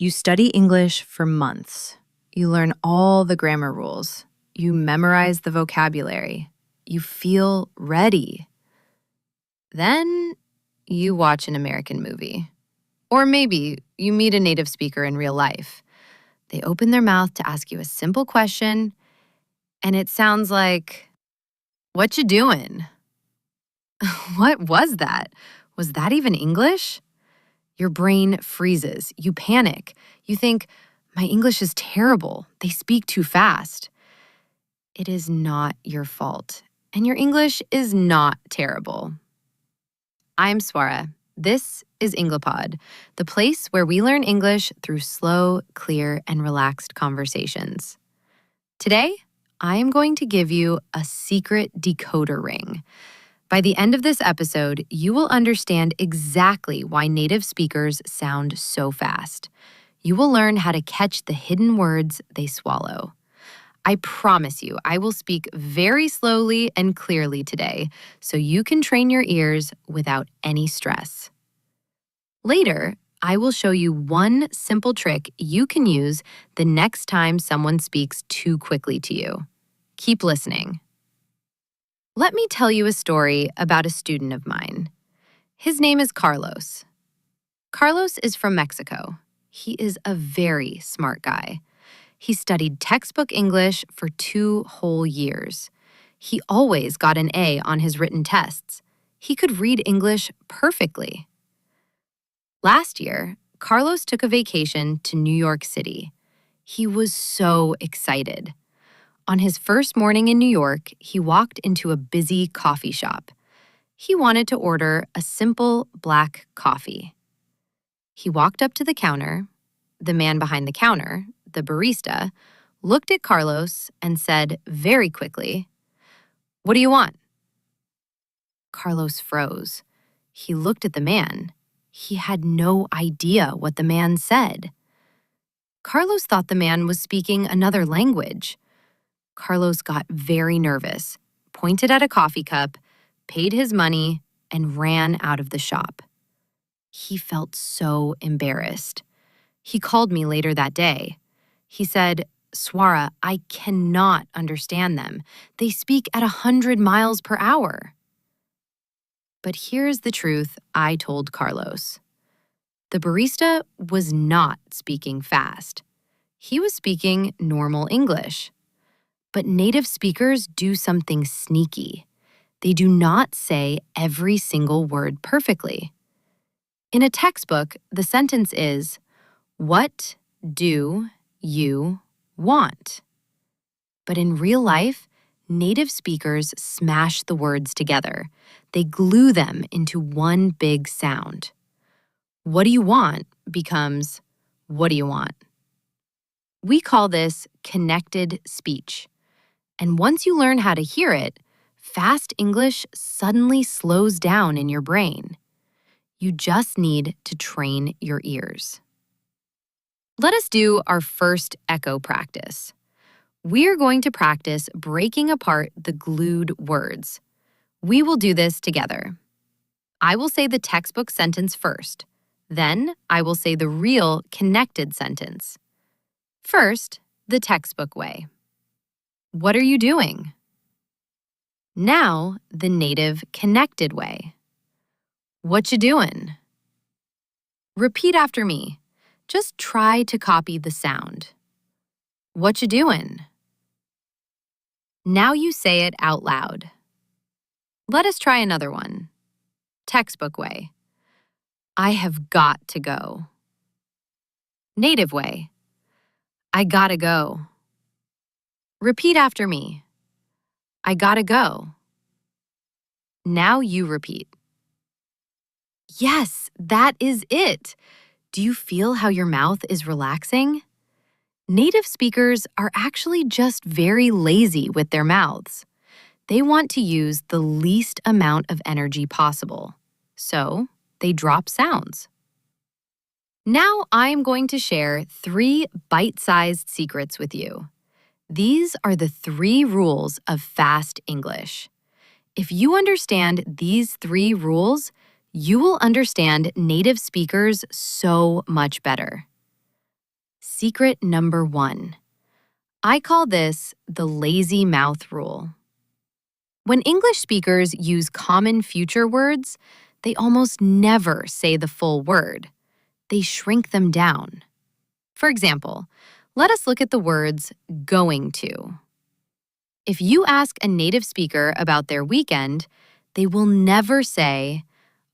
You study English for months. You learn all the grammar rules. You memorize the vocabulary. You feel ready. Then you watch an American movie. Or maybe you meet a native speaker in real life. They open their mouth to ask you a simple question, and it sounds like, "What you doing?" What was that? Was that even English? Your brain freezes. You panic. You think, my English is terrible. They speak too fast. It is not your fault. And your English is not terrible. I'm Swara. This is EngliPod, the place where we learn English through slow, clear, and relaxed conversations. Today, I am going to give you a secret decoder ring. By the end of this episode, you will understand exactly why native speakers sound so fast. You will learn how to catch the hidden words they swallow. I promise you, I will speak very slowly and clearly today, so you can train your ears without any stress. Later, I will show you one simple trick you can use the next time someone speaks too quickly to you. Keep listening. Let me tell you a story about a student of mine. His name is Carlos. Carlos is from Mexico. He is a very smart guy. He studied textbook English for 2 whole years. He always got an A on his written tests. He could read English perfectly. Last year, Carlos took a vacation to New York City. He was so excited. On his first morning in New York, he walked into a busy coffee shop. He wanted to order a simple black coffee. He walked up to the counter. The man behind the counter, the barista, looked at Carlos and said very quickly, "What do you want?" Carlos froze. He looked at the man. He had no idea what the man said. Carlos thought the man was speaking another language. Carlos got very nervous, pointed at a coffee cup, paid his money, and ran out of the shop. He felt so embarrassed. He called me later that day. He said, "Swara, I cannot understand them. They speak at 100 miles per hour." But here's the truth I told Carlos. The barista was not speaking fast. He was speaking normal English. But native speakers do something sneaky. They do not say every single word perfectly. In a textbook, the sentence is, "What do you want?" But in real life, native speakers smash the words together. They glue them into one big sound. "What do you want?" becomes, "What do you want?" We call this connected speech. And once you learn how to hear it, fast English suddenly slows down in your brain. You just need to train your ears. Let us do our first echo practice. We are going to practice breaking apart the glued words. We will do this together. I will say the textbook sentence first. Then I will say the real connected sentence. First, the textbook way. "What are you doing?" Now, the native connected way. "What you doing?" Repeat after me. Just try to copy the sound. "What you doing?" Now you say it out loud. Let us try another one. Textbook way. "I have got to go." Native way. "I gotta go." Repeat after me. "I gotta go." Now you repeat. Yes, that is it. Do you feel how your mouth is relaxing? Native speakers are actually just very lazy with their mouths. They want to use the least amount of energy possible. So, they drop sounds. Now I'm going to share 3 bite-sized secrets with you. These are the 3 rules of fast English. If you understand these 3 rules, you will understand native speakers so much better. secret number 1. I call this the lazy mouth rule. When English speakers use common future words, they almost never say the full word. They shrink them down. For example, let us look at the words going to. If you ask a native speaker about their weekend, they will never say,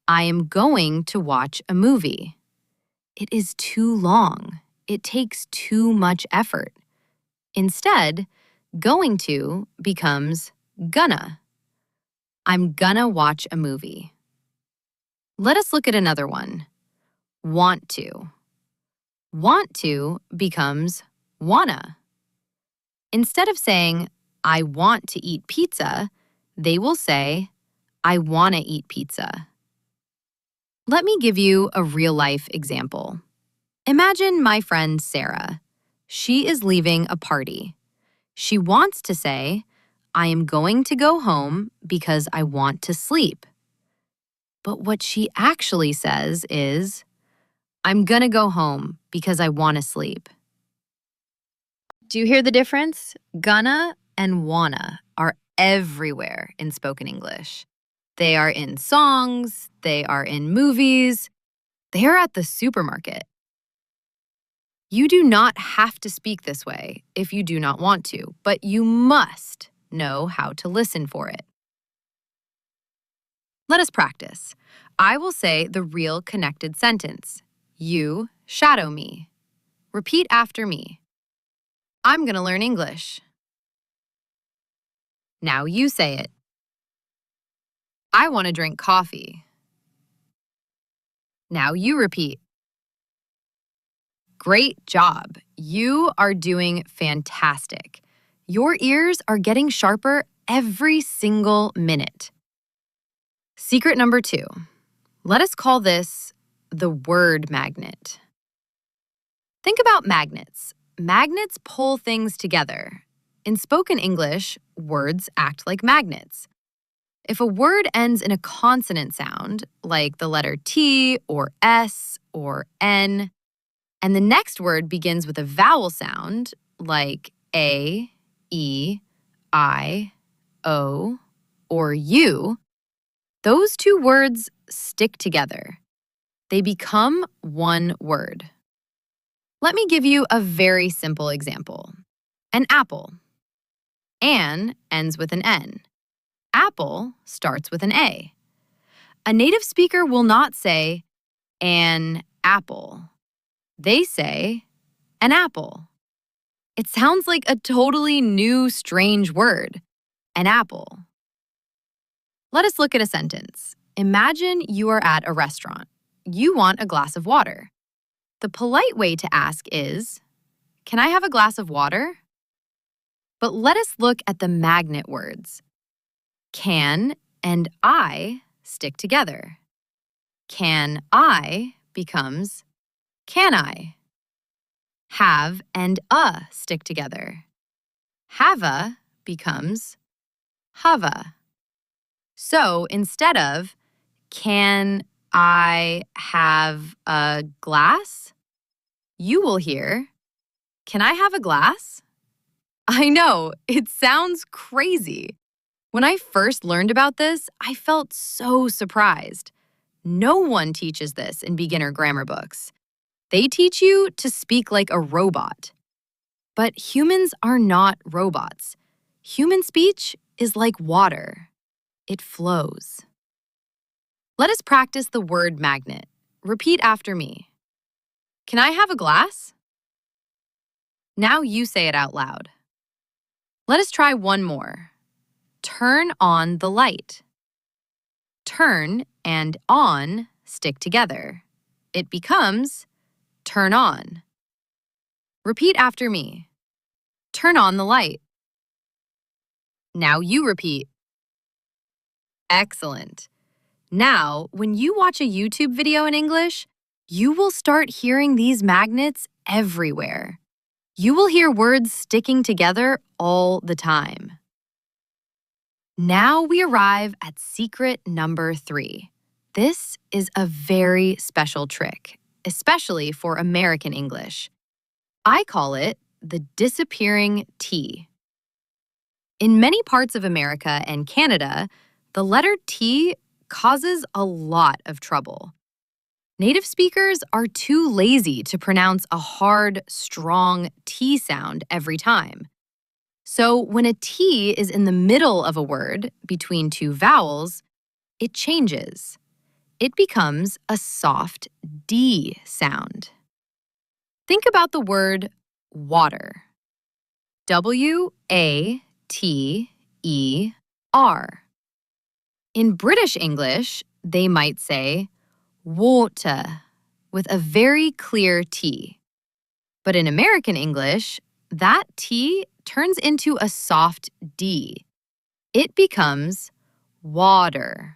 I am going to watch a movie. It is too long. It takes too much effort. Instead, going to becomes gonna. I'm gonna watch a movie. Let us look at another one. Want to. Want to becomes wanna. Instead of saying, I want to eat pizza, they will say, I wanna eat pizza. Let me give you a real-life example. Imagine my friend Sarah. She is leaving a party. She wants to say, I am going to go home because I want to sleep. But what she actually says is, I'm gonna go home because I want to sleep. Do you hear the difference? Gonna and wanna are everywhere in spoken English. They are in songs, they are in movies, they are at the supermarket. You do not have to speak this way if you do not want to, but you must know how to listen for it. Let us practice. I will say the real connected sentence. You shadow me. Repeat after me. I'm going to learn English. Now you say it. I want to drink coffee. Now you repeat. Great job. You are doing fantastic. Your ears are getting sharper every single minute. Secret number 2. Let us call this the word magnet. Think about magnets. Magnets pull things together. In spoken English, words act like magnets. If a word ends in a consonant sound, like the letter T or S or N, and the next word begins with a vowel sound, like A, E, I, O, or U, those two words stick together. They become one word. Let me give you a very simple example. An apple. An ends with an N. Apple starts with an A. A native speaker will not say an apple. They say an apple. It sounds like a totally new, strange word, an apple. Let us look at a sentence. Imagine you are at a restaurant. You want a glass of water. The polite way to ask is, can I have a glass of water? But let us look at the magnet words. Can and I stick together. Can I becomes can I. Have and stick together. Have-a becomes have-a. So instead of can I have a glass, you will hear, can I have a glass? I know, it sounds crazy. When I first learned about this, I felt so surprised. No one teaches this in beginner grammar books. They teach you to speak like a robot. But humans are not robots. Human speech is like water. It flows. Let us practice the word magnet. Repeat after me. Can I have a glass? Now you say it out loud. Let us try one more. Turn on the light. Turn and on stick together. It becomes turn on. Repeat after me. Turn on the light. Now you repeat. Excellent. Now, when you watch a YouTube video in English, you will start hearing these magnets everywhere. You will hear words sticking together all the time. Now we arrive at secret number 3. This is a very special trick, especially for American English. I call it the disappearing T. In many parts of America and Canada, the letter T causes a lot of trouble. Native speakers are too lazy to pronounce a hard, strong T sound every time. So when a T is in the middle of a word between two vowels, it changes. It becomes a soft D sound. Think about the word water. W-A-T-E-R. In British English, they might say water with a very clear T. But in American English, that T turns into a soft D. It becomes water.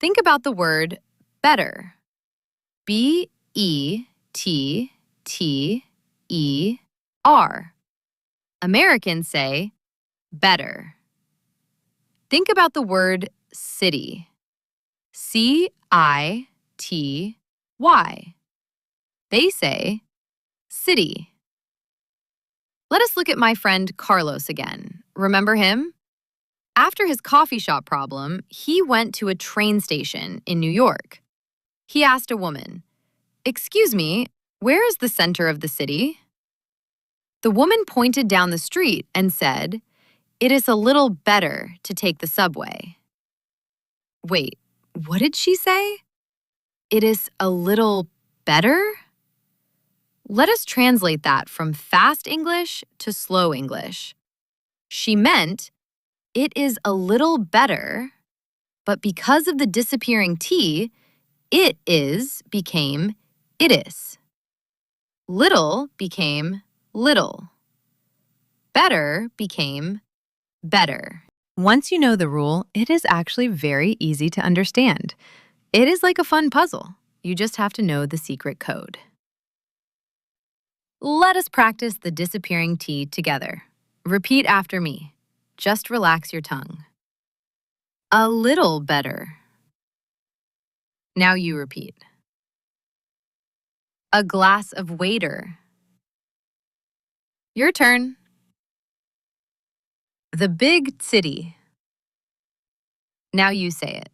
Think about the word better. B-E-T-T-E-R. Americans say better. Think about the word city. C-I-T-Y. They say city. Let us look at my friend Carlos again. Remember him? After his coffee shop problem, he went to a train station in New York. He asked a woman, "Excuse me, where is the center of the city?" The woman pointed down the street and said, "It is a little better to take the subway." Wait, what did she say? It is a little better? Let us translate that from fast English to slow English. She meant, it is a little better, but because of the disappearing T, it is became it is. Little became little. Better became better. Once you know the rule, it is actually very easy to understand. It is like a fun puzzle. You just have to know the secret code. Let us practice the disappearing T together. Repeat after me. Just relax your tongue. A little better. Now you repeat. A glass of water. Your turn. The big city. Now you say it.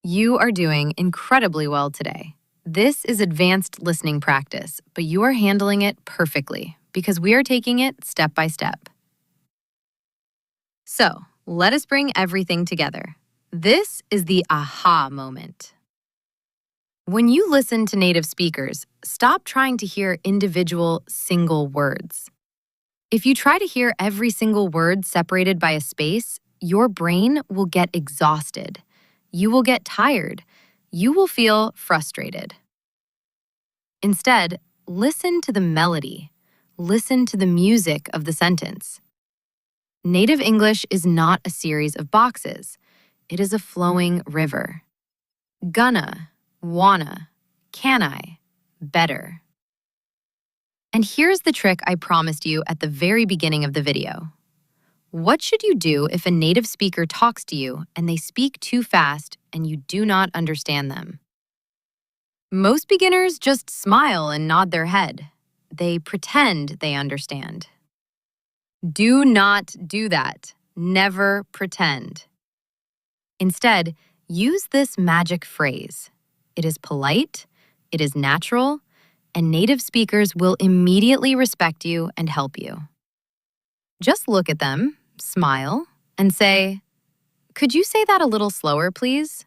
You are doing incredibly well today. This is advanced listening practice, but you are handling it perfectly because we are taking it step by step. So, let us bring everything together. This is the aha moment. When you listen to native speakers, stop trying to hear individual single words. If you try to hear every single word separated by a space, your brain will get exhausted. You will get tired. You will feel frustrated. Instead, listen to the melody. Listen to the music of the sentence. Native English is not a series of boxes. It is a flowing river. Gonna, wanna, can I, better. And here's the trick I promised you at the very beginning of the video. What should you do if a native speaker talks to you and they speak too fast and you do not understand them? Most beginners just smile and nod their head. They pretend they understand. Do not do that. Never pretend. Instead, use this magic phrase. It is polite, it is natural, and native speakers will immediately respect you and help you. Just look at them, smile, and say, "Could you say that a little slower, please?"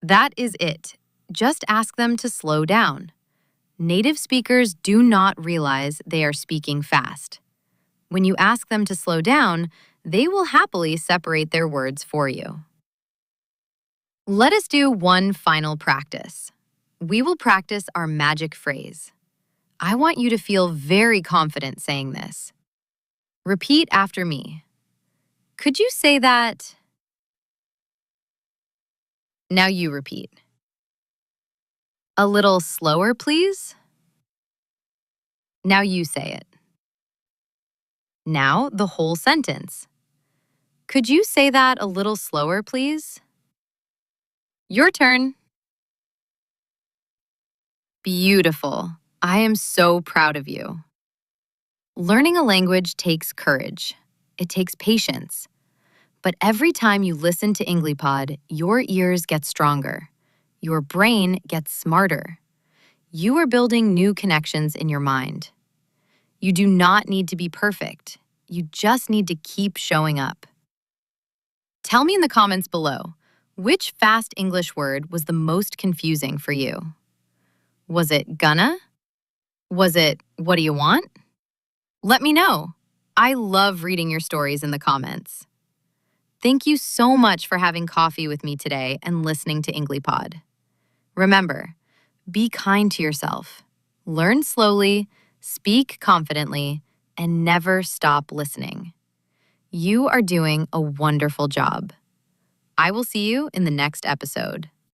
That is it. Just ask them to slow down. Native speakers do not realize they are speaking fast. When you ask them to slow down, they will happily separate their words for you. Let us do one final practice. We will practice our magic phrase. I want you to feel very confident saying this. Repeat after me. Could you say that? Now you repeat. A little slower, please. Now you say it. Now the whole sentence. Could you say that a little slower, please? Your turn. Beautiful. I am so proud of you. Learning a language takes courage. It takes patience. But every time you listen to EngliPod, your ears get stronger. Your brain gets smarter. You are building new connections in your mind. You do not need to be perfect. You just need to keep showing up. Tell me in the comments below, which fast English word was the most confusing for you? Was it gonna? Was it what do you want? Let me know. I love reading your stories in the comments. Thank you so much for having coffee with me today and listening to EngliPod. Remember, be kind to yourself. Learn slowly, speak confidently, and never stop listening. You are doing a wonderful job. I will see you in the next episode.